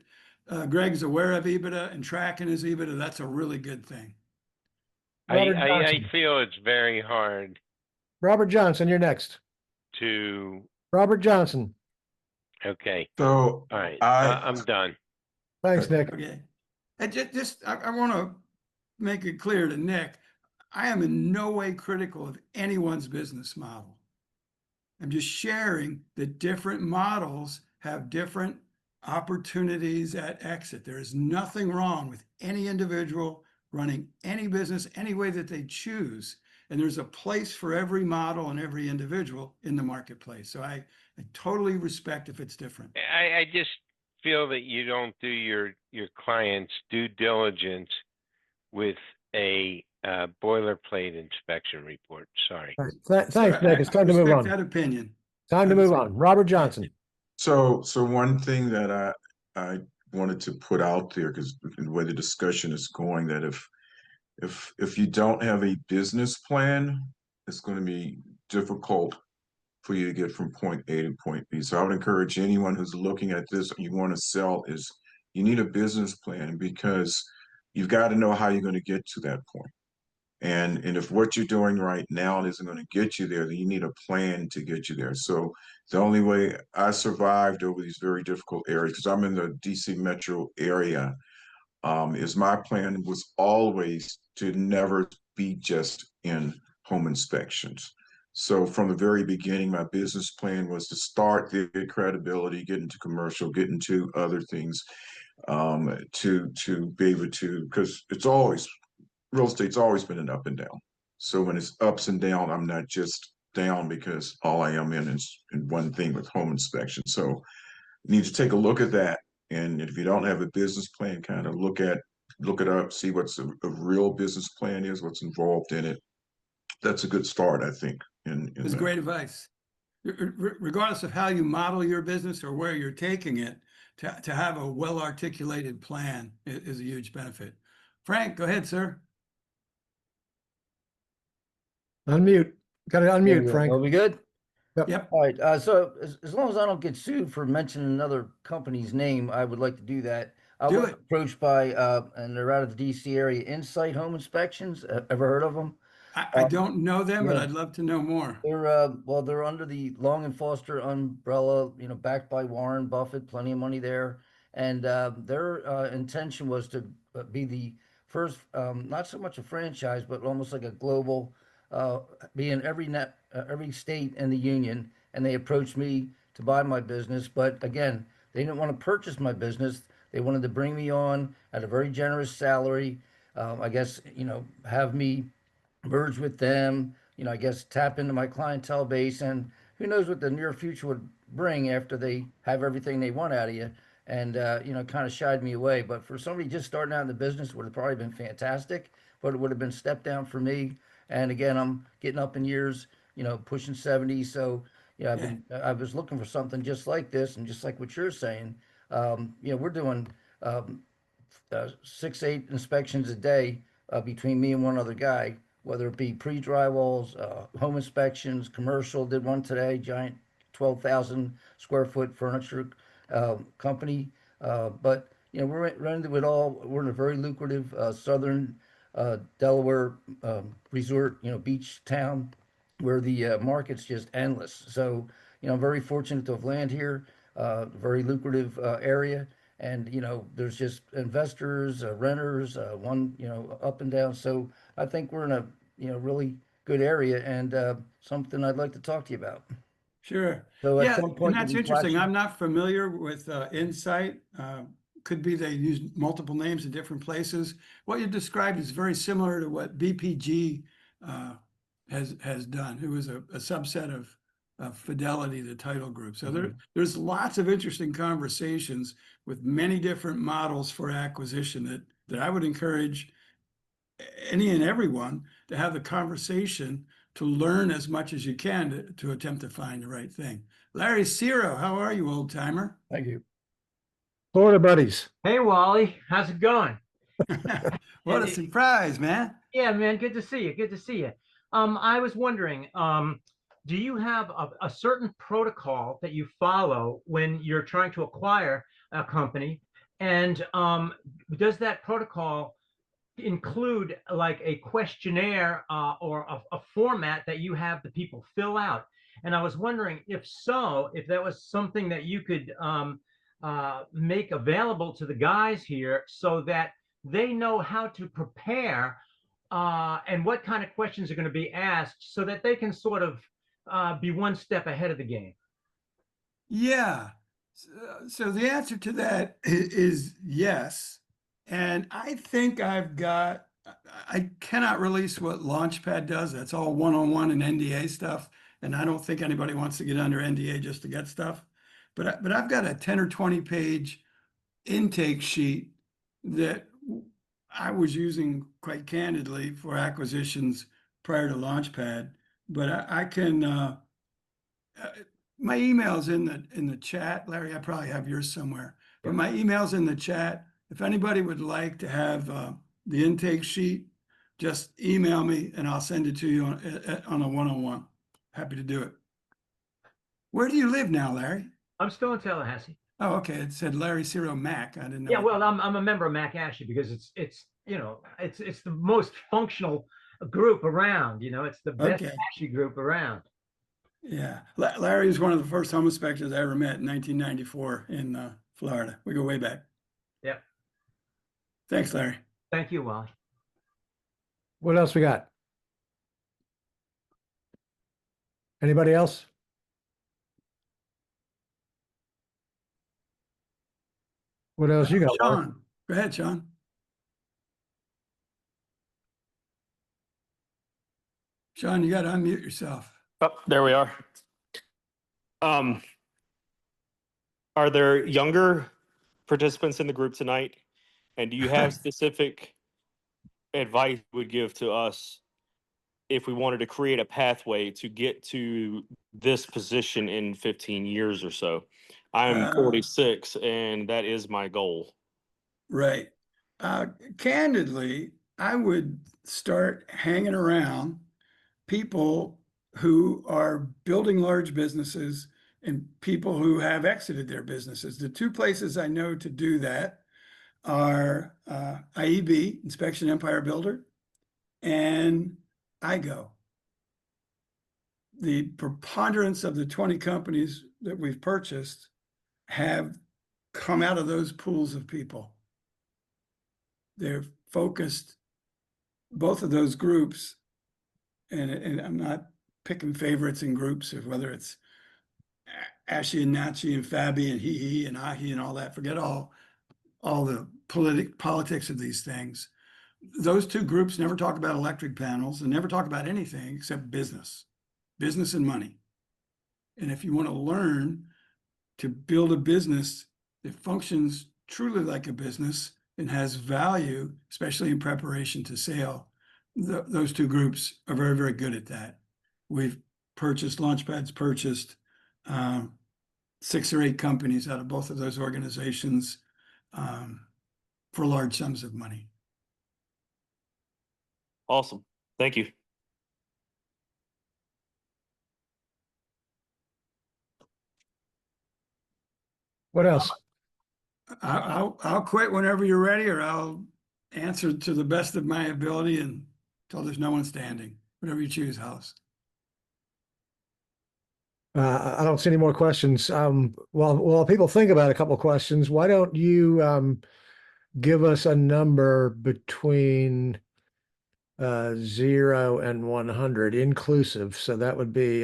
Greg's aware of EBITDA and tracking his EBITDA, that's a really good thing. I feel it's very hard Robert Johnson, you're next. to. Robert Johnson. Okay. So All right. I I'm done. Thanks, Nick. Okay. And I want to make it clear to Nick, I am in no way critical of anyone's business model. I'm just sharing that different models have different opportunities at exit. There is nothing wrong with any individual running any business any way that they choose. And there's a place for every model and every individual in the marketplace. So I totally respect if it's different. I just feel that you don't do your clients' due diligence with a boilerplate inspection report. Sorry. All right. Thanks, Sir, Nick. It's time to move respect on. that opinion. Time to move on. Robert Johnson. so one thing that I wanted to put out there, because the way the discussion is going, that if you don't have a business plan, it's going to be difficult for you to get from point A to point B. So I would encourage anyone who's looking at this, you want to sell, is you need a business plan, because you've got to know how you're going to get to that point. And if what you're doing right now isn't going to get you there, then you need a plan to get you there. So the only way I survived over these very difficult areas, because I'm in the DC metro area, is my plan was always to never be just in home inspections. So from the very beginning, my business plan was to start, get credibility, get into commercial, get into other things, to be able to, because it's always, real estate's always been an up and down. So when it's ups and down, I'm not just down because all I am in is in one thing with home inspection. So you need to take a look at that. And if you don't have a business plan, kind of look it up, see what's a real business plan is, what's involved in it. That's a good start, I think. It's great advice. Regardless of how you model your business or where you're taking it, to have a well-articulated plan is a huge benefit. Frank, go ahead, sir. Unmute. Got to There we unmute, go. Frank. Are we good? Yep. All right. So as long as I don't get sued for mentioning another company's name, I would like to do that. I Do was it. approached by, and they're out of the DC area, Insight Home Inspections. Ever heard of them? I don't know them, but yeah. I'd love to know more. They're well, they're under the Long and Foster umbrella, backed by Warren Buffett, plenty of money there. And their intention was to be the first, not so much a franchise, but almost like a global, be in every state in the union. And they approached me to buy my business, but again, they didn't want to purchase my business. They wanted to bring me on at a very generous salary. I guess, have me merge with them, I guess tap into my clientele base, and who knows what the near future would bring after they have everything they want out of you. And, kind of shied me away. But for somebody just starting out in the business, would have probably been fantastic, but it would have been a step down for me. And again, I'm getting up in years, pushing 70. So, I was looking for something just like this, and just like what you're saying. We're doing 6, 8 inspections a day between me and one other guy. whether it be pre-drywalls, home inspections, commercial, did one today, giant 12,000 square foot furniture company. But we're running it all. We're in a very lucrative southern Delaware resort, beach town, where the market's just endless. So, I'm very fortunate to have land here, very lucrative area. And, there's just investors, renters, one, up and down. So I think we're in a, really good area, and something I'd like to talk to you about. Sure. So at Yeah, some and point, that's you'll be interesting. flashing- I'm not familiar with Insight. Could be they use multiple names in different places. What you described is very similar to what BPG has done. It was a subset of Fidelity, the title group. So there's lots of interesting conversations with many different models for acquisition that I would encourage any and everyone to have the conversation to learn as much as you can to attempt to find the right thing. Larry Ciro, how are you, old timer? Thank you. Florida buddies. Hey, Wally, how's it going? What a surprise, man. Yeah, man, good to see you. Good to see you. I was wondering, do you have a certain protocol that you follow when you're trying to acquire a company? And does that protocol include like a questionnaire or a format that you have the people fill out? And I was wondering if so, if that was something that you could make available to the guys here so that they know how to prepare and what kind of questions are going to be asked so that they can sort of be one step ahead of the game. Yeah. So the answer to that is yes. And I think I cannot release what Launchpad does. That's all one-on-one and NDA stuff. And I don't think anybody wants to get under NDA just to get stuff. But I've got a 10 or 20 page intake sheet that I was using quite candidly for acquisitions prior to Launchpad. But I can, my email's in the chat. Larry, I probably have yours somewhere. But my email's in the chat. If anybody would like to have the intake sheet, just email me and I'll send it to you on a one-on-one. Happy to do it. Where do you live now, Larry? I'm still in Tallahassee. Oh, okay. It said Larry Ciro Mac. I didn't know. Yeah, well, I'm a member of Mac ASHI because it's it's the most functional group around. It's the best ASHI group around. Yeah, Larry is one of the first home inspectors I ever met in 1994 in Florida. We go way back. Yeah. Thanks, Larry. Thank you, Wally. What else we got? Anybody else? What else you got, Mark? Sean, go ahead, Sean. Sean, you got to unmute yourself. Oh, there we are. Are there younger participants in the group tonight? And do you have specific advice you would give to us if we wanted to create a pathway to get to this position in 15 years or so? I'm 46 and that is my goal. Right. Candidly, I would start hanging around people who are building large businesses and people who have exited their businesses. The two places I know to do that are IEB, Inspection Empire Builder, and IGO. The preponderance of the 20 companies that we've purchased have come out of those pools of people. They're focused, both of those groups, and I'm not picking favorites in groups of whether it's ASHI and NACHI and FABI and HE and AHI and all that. Forget all the politics of these things. Those two groups never talk about electric panels and never talk about anything except business and money. And if you want to learn to build a business that functions truly like a business and has value, especially in preparation to sale, those two groups are very, very good at that. We've purchased, Launchpad's purchased 6 or 8 companies out of both of those organizations for large sums of money. Awesome. Thank you. What else? I'll quit whenever you're ready, or I'll answer to the best of my ability until there's no one standing. Whatever you choose, House. I don't see any more questions. While people think about a couple of questions, why don't you give us a number between 0 and 100 inclusive? So that would be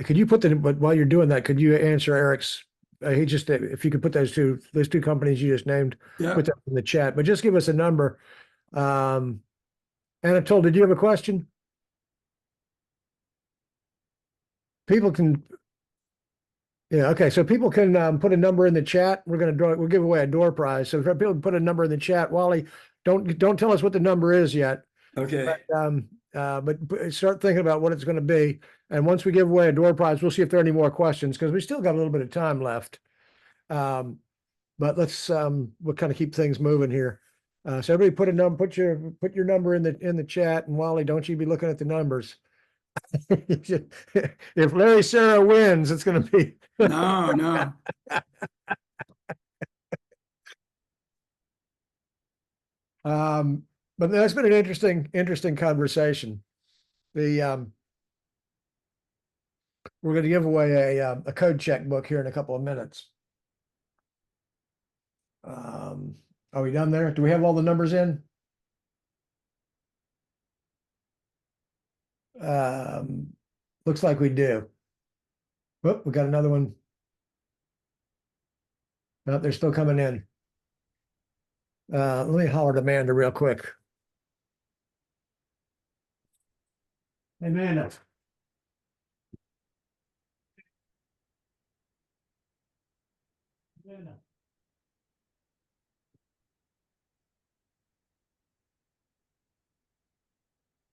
could you put but while you're doing that, could you answer Eric's? He just if you could put those two companies you just named, Yeah. put that in the chat. But just give us a number. Anatole, did you have a question? People can, yeah, okay. So people can put a number in the chat. We'll give away a door prize. So if people can put a number in the chat, Wally, don't tell us what the number is yet. Okay. But start thinking about what it's going to be. And once we give away a door prize, we'll see if there are any more questions because we still got a little bit of time left. But let's we'll kind of keep things moving here. So everybody put a number, put your number in the chat, and Wally, don't you be looking at the numbers. If Larry Sarah wins, it's going to be No. But that's been an interesting conversation. We're going to give away a code checkbook here in a couple of minutes. Are we done there? Do we have all the numbers in? Looks like we do. Oh, we got another one. No, they're still coming in. Let me holler to Amanda real quick. Hey, Amanda.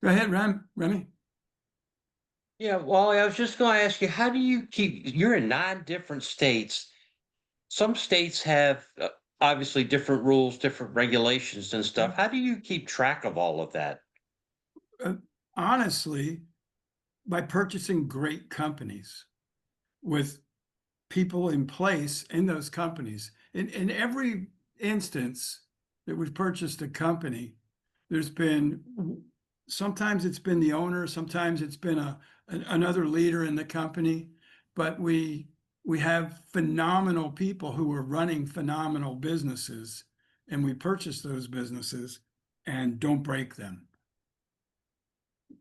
Go ahead, Remy. Yeah, Wally, I was just going to ask you, how do you you're in 9 different states. Some states have obviously different rules, different regulations and stuff. How do you keep track of all of that? Honestly, by purchasing great companies with people in place in those companies. In every instance that we've purchased a company, there's been, sometimes it's been the owner, sometimes it's been another leader in the company, but we have phenomenal people who are running phenomenal businesses, and we purchase those businesses and don't break them.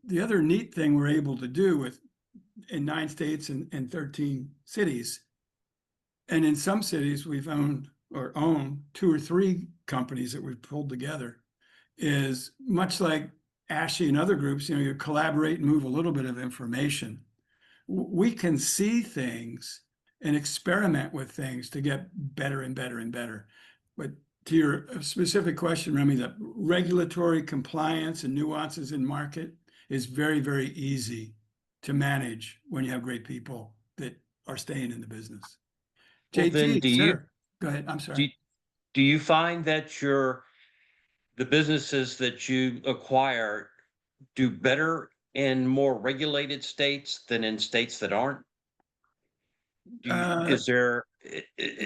The other neat thing we're able to do in 9 states and 13 cities, and in some cities we've own 2 or 3 companies that we've pulled together, is much like ASHI and other groups, you collaborate and move a little bit of information. We can see things and experiment with things to get better and better and better. But to your specific question, Remy, the regulatory compliance and nuances in market is very, very easy to manage when you have great people that are staying in the business. Well, then JT, sir, go ahead. I'm sorry. Do you find that the businesses that you acquire do better in more regulated states than in states that aren't? Is there?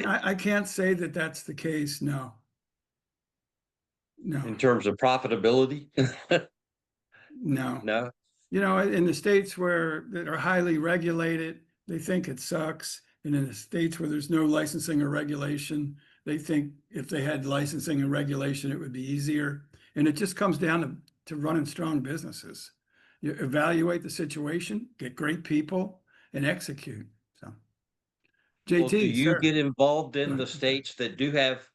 I can't say that that's the case. No. In terms of profitability? No. No. In the states that are highly regulated, they think it sucks. And in the states where there's no licensing or regulation, they think if they had licensing and regulation, it would be easier. And it just comes down to running strong businesses. You evaluate the situation, get great people, and execute. So, JT, Well, do you sir. get involved in the states that do have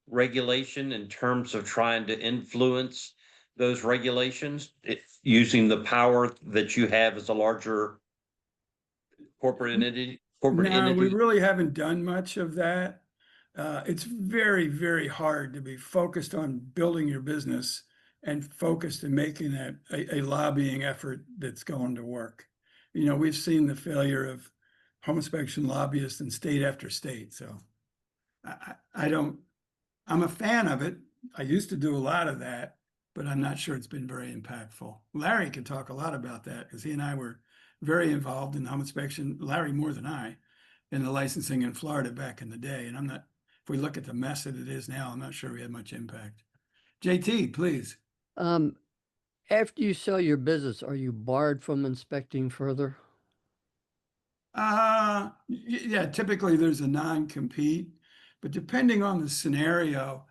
regulation in terms of trying to influence those regulations, using the power that you have as a larger corporate entity? No, we really haven't done much of that. It's very, very hard to be focused on building your business and focused in making a lobbying effort that's going to work. We've seen the failure of home inspection lobbyists in state after state. So I'm a fan of it. I used to do a lot of that, but I'm not sure it's been very impactful. Larry can talk a lot about that because he and I were very involved in home inspection, Larry more than I, in the licensing in Florida back in the day. And if we look at the mess that it is now, I'm not sure we had much impact. JT, please. After you sell your business, are you barred from inspecting further? Yeah, typically there's a non-compete, but depending on the scenario,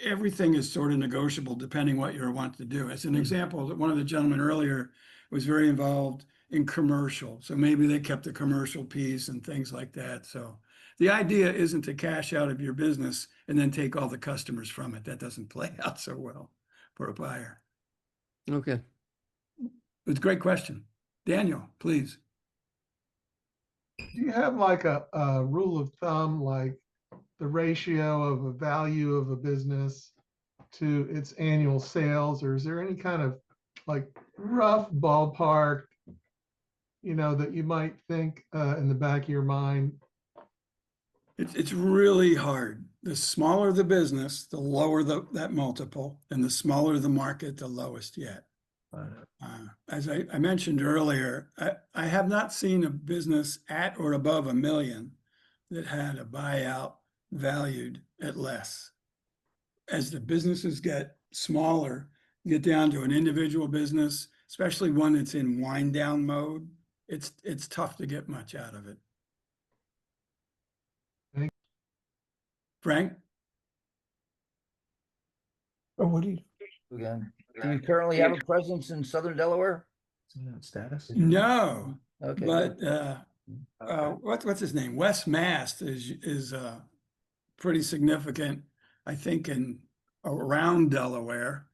everything is sort of negotiable depending what you want to do. As an example, one of the gentlemen earlier was very involved in commercial. So maybe they kept the commercial piece and things like that. So the idea isn't to cash out of your business and then take all the customers from it. That doesn't play out so well for a buyer. Okay. It's a great question. Daniel, please. Do you have like a rule of thumb, like the ratio of a value of a business to its annual sales, or is there any kind of like rough ballpark, that you might think in the back of your mind? It's really hard. The smaller the business, the lower that multiple, and the smaller the market, the lowest yet. As I mentioned earlier, I have not seen a business at or above $1 million that had a buyout valued at less. As the businesses get smaller, get down to an individual business, especially one that's in wind down mode, it's tough to get much out of it. Frank? Oh, what do you? Again, do you currently have a presence in Southern Delaware? Status? No, Okay, but good. what's his name? Wes Mast is pretty significant, I think, in around Delaware.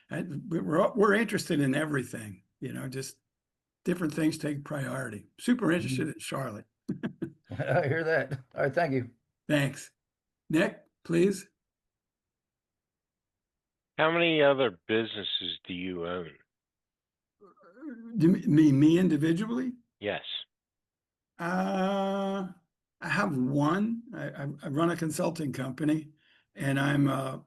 And we're interested in everything, just different things take priority. Super interested in Charlotte. I hear that. All right, thank you. Thanks. Nick, please. How many other businesses do you own? Me individually? Yes. I have one. I run a consulting company, and I'm a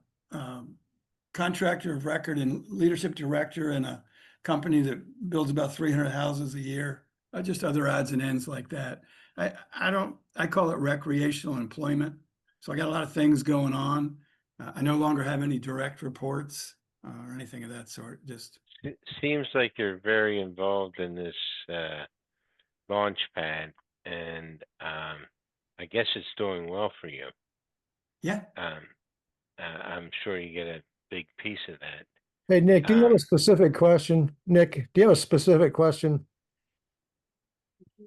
contractor of record and leadership director in a company that builds about 300 houses a year. Just other odds and ends like that. I call it recreational employment. So I got a lot of things going on. I no longer have any direct reports or anything of that sort. Just It seems like you're very involved in this Launchpad, and I guess it's doing well for you. yeah. I'm sure you get a big piece of that. Hey, Nick, do you have a specific question? Nick, do you have a specific question?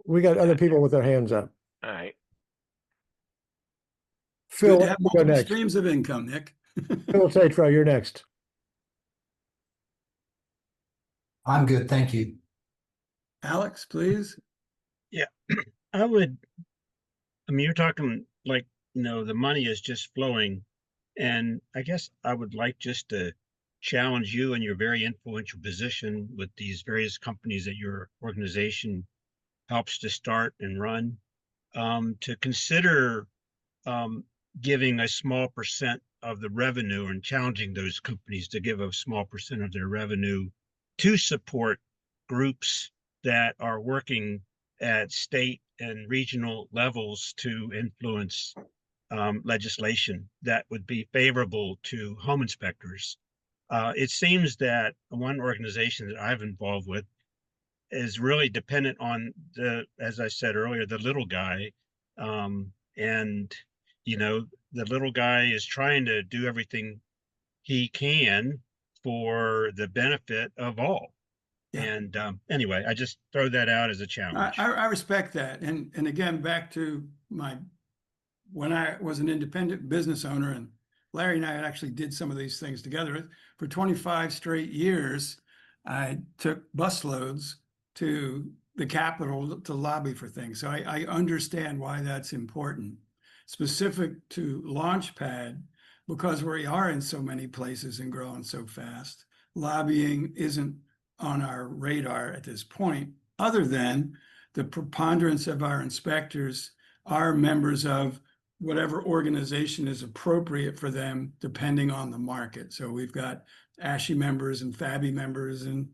We got other people with their hands up. All right. Phil, Good to have go multiple next. streams of income, Nick. Phil Tatro, you're next. I'm good, thank you. Alex, please. Yeah, you're talking like, the money is just flowing. And I guess I would like just to challenge you in your very influential position with these various companies that your organization helps to start and run, to consider giving a small percent of the revenue and challenging those companies to give a small percent of their revenue to support groups that are working at state and regional levels to influence legislation that would be favorable to home inspectors. It seems that one organization that I've involved with is really dependent on as I said earlier, the little guy. And, the little guy is trying to do everything he can for the benefit of all. Yeah. And anyway, I just throw that out as a challenge. I respect that. And again, back to when I was an independent business owner, and Larry and I actually did some of these things together. For 25 straight years, I took busloads to the Capitol to lobby for things. So I understand why that's important. Specific to Launchpad, because we are in so many places and growing so fast, lobbying isn't on our radar at this point, other than the preponderance of our inspectors are members of whatever organization is appropriate for them, depending on the market. So we've got ASHI members and FABI members and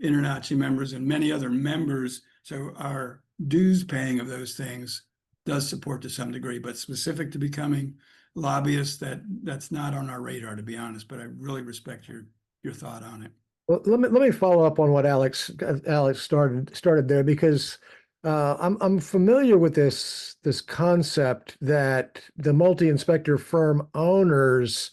InterNACHI members and many other members. So our dues paying of those things does support to some degree, but specific to becoming lobbyists, that's not on our radar, to be honest, but I really respect your thought on it. Well, let me follow up on what Alex started there, because I'm familiar with this concept that the multi-inspector firm owners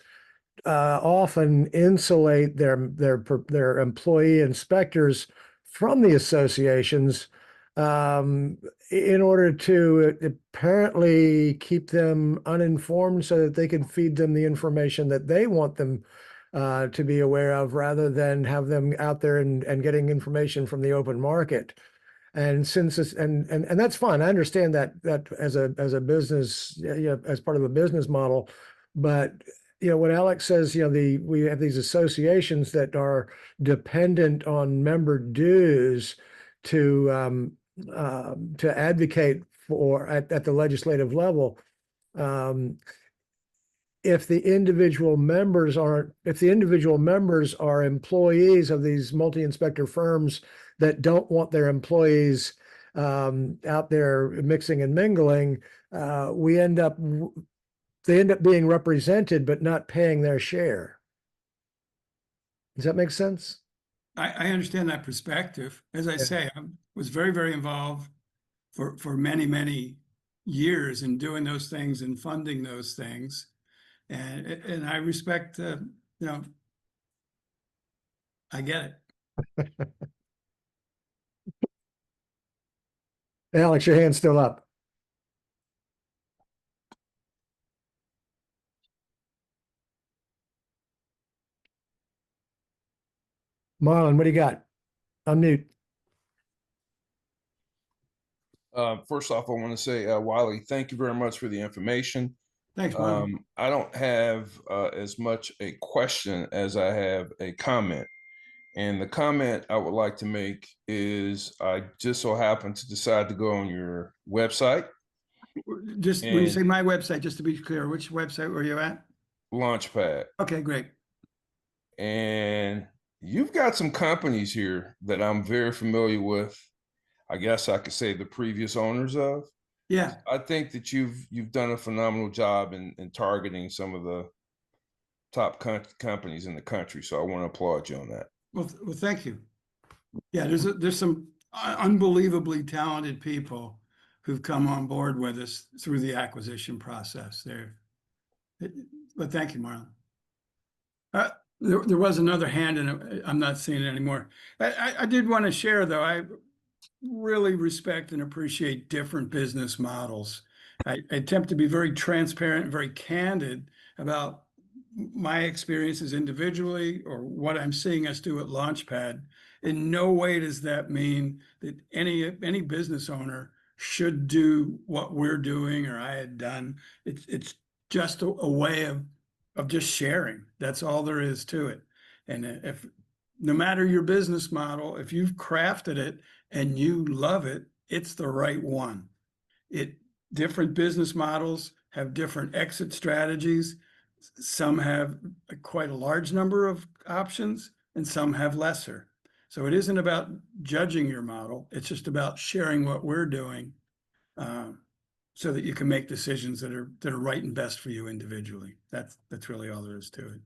often insulate their employee inspectors from the associations in order to apparently keep them uninformed so that they can feed them the information that they want them to be aware of, rather than have them out there and getting information from the open market. And since it's, and that's fine. I understand that as a business, as part of a business model, but when Alex says, we have these associations that are dependent on member dues to advocate for at the legislative level. If the individual members are employees of these multi-inspector firms that don't want their employees out there mixing and mingling, they end up being represented but not paying their share. Does that make sense? I understand that perspective. As I say, I was very, very involved for many, many years in doing those things and funding those things. And I respect, I get it. Alex, your hand's still up. Marlon, what do you got? Unmute. First off, I want to say, Wally, thank you very much for the information. Thanks, Marlon. I don't have as much a question as I have a comment. And the comment I would like to make is I just so happened to decide to go on your website. Just when you say my website, just to be clear, which website were you at? Launchpad. Okay, great. And you've got some companies here that I'm very familiar with. I guess I could say the previous owners of. Yeah. I think that you've done a phenomenal job in targeting some of the top companies in the country. So I want to applaud you on that. Well, thank you. Yeah, there's some unbelievably talented people who've come on board with us through the acquisition process there. But thank you, Marlon. There was another hand, and I'm not seeing it anymore. I did want to share, though. I really respect and appreciate different business models. I attempt to be very transparent and very candid about my experiences individually or what I'm seeing us do at Launchpad. In no way does that mean that any business owner should do what we're doing or I had done. It's just a way of just sharing. That's all there is to it. And if no matter your business model, if you've crafted it and you love it, it's the right one. Different business models have different exit strategies. Some have quite a large number of options and some have lesser. So it isn't about judging your model. It's just about sharing what we're doing so that you can make decisions that are right and best for you individually. That's really all there is to it.